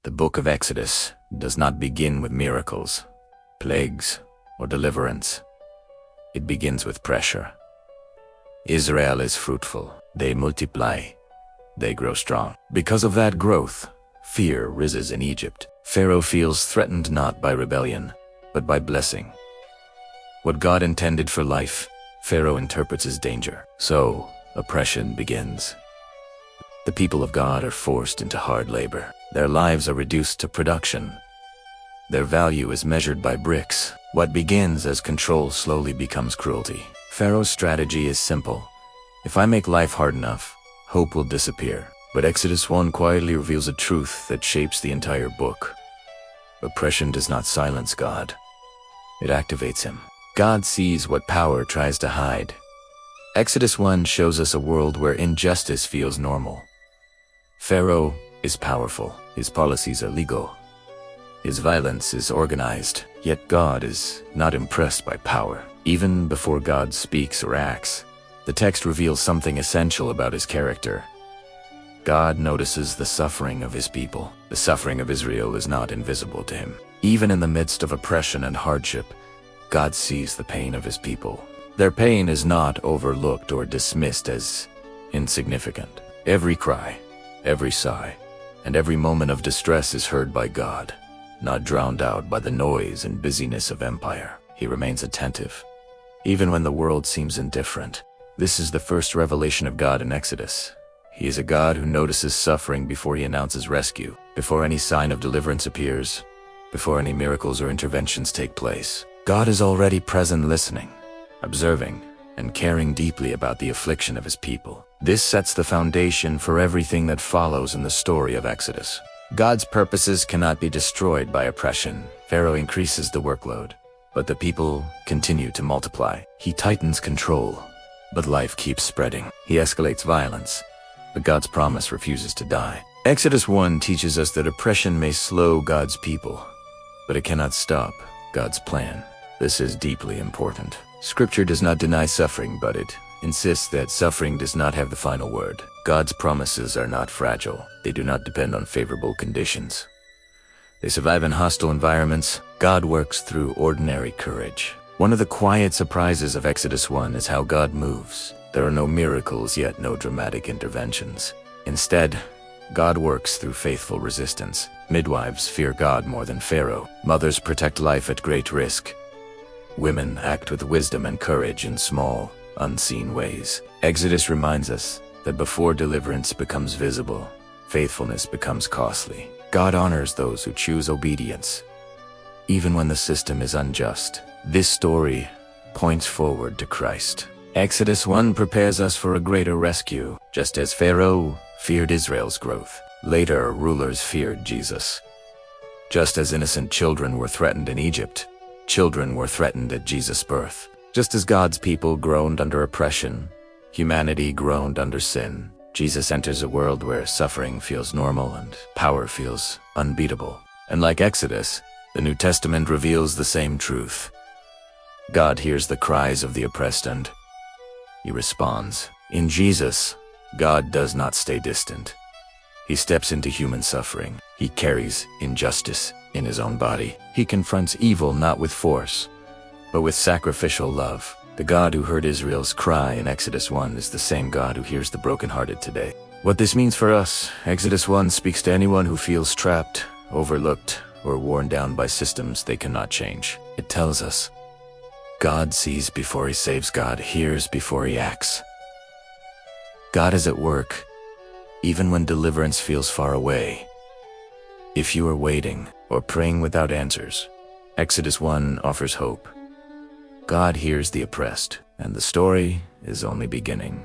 The book of Exodus does not begin with miracles, plagues, or deliverance. It begins with pressure. Israel is fruitful. They multiply. They grow strong. Because of that growth, fear rises in Egypt. Pharaoh feels threatened not by rebellion, but by blessing. What God intended for life, Pharaoh interprets as danger. So, oppression begins. The people of God are forced into hard labor. Their lives are reduced to production. Their value is measured by bricks. What begins as control slowly becomes cruelty. Pharaoh's strategy is simple. If I make life hard enough, hope will disappear. But Exodus 1 quietly reveals a truth that shapes the entire book. Oppression does not silence God. It activates him. God sees what power tries to hide. Exodus 1 shows us a world where injustice feels normal. Pharaoh is powerful. His policies are legal. His violence is organized. Yet God is not impressed by power. Even before God speaks or acts, the text reveals something essential about his character. God notices the suffering of his people. The suffering of Israel is not invisible to him. Even in the midst of oppression and hardship, God sees the pain of his people. Their pain is not overlooked or dismissed as insignificant. Every cry, every sigh, and every moment of distress is heard by God, not drowned out by the noise and busyness of empire. He remains attentive, even when the world seems indifferent. This is the first revelation of God in Exodus. He is a God who notices suffering before he announces rescue, before any sign of deliverance appears, before any miracles or interventions take place. God is already present, listening, observing, and caring deeply about the affliction of his people. This sets the foundation for everything that follows in the story of Exodus. God's purposes cannot be destroyed by oppression. Pharaoh increases the workload, but the people continue to multiply. He tightens control, but life keeps spreading. He escalates violence, but God's promise refuses to die. Exodus 1 teaches us that oppression may slow God's people, but it cannot stop God's plan. This is deeply important. Scripture does not deny suffering, but it insists that suffering does not have the final word. God's promises are not fragile. They do not depend on favorable conditions. They survive in hostile environments. God works through ordinary courage. One of the quiet surprises of Exodus 1 is how God moves. There are no miracles, yet no dramatic interventions. Instead, God works through faithful resistance. Midwives fear God more than Pharaoh. Mothers protect life at great risk. Women act with wisdom and courage in small, unseen ways. Exodus reminds us that before deliverance becomes visible, faithfulness becomes costly. God honors those who choose obedience, even when the system is unjust. This story points forward to Christ. Exodus 1 prepares us for a greater rescue. Just as Pharaoh feared Israel's growth, later rulers feared Jesus. Just as innocent children were threatened in Egypt, children were threatened at Jesus' birth. Just as God's people groaned under oppression, humanity groaned under sin. Jesus enters a world where suffering feels normal and power feels unbeatable. And like Exodus, the New Testament reveals the same truth. God hears the cries of the oppressed and he responds. In Jesus, God does not stay distant. He steps into human suffering. He carries injustice in his own body. He confronts evil not with force, but with sacrificial love. The God who heard Israel's cry in Exodus 1 is the same God who hears the brokenhearted today. What this means for us, Exodus 1 speaks to anyone who feels trapped, overlooked, or worn down by systems they cannot change. It tells us, God sees before he saves. God hears before he acts. God is at work, even when deliverance feels far away. If you are waiting or praying without answers, Exodus 1 offers hope. God hears the oppressed, and the story is only beginning.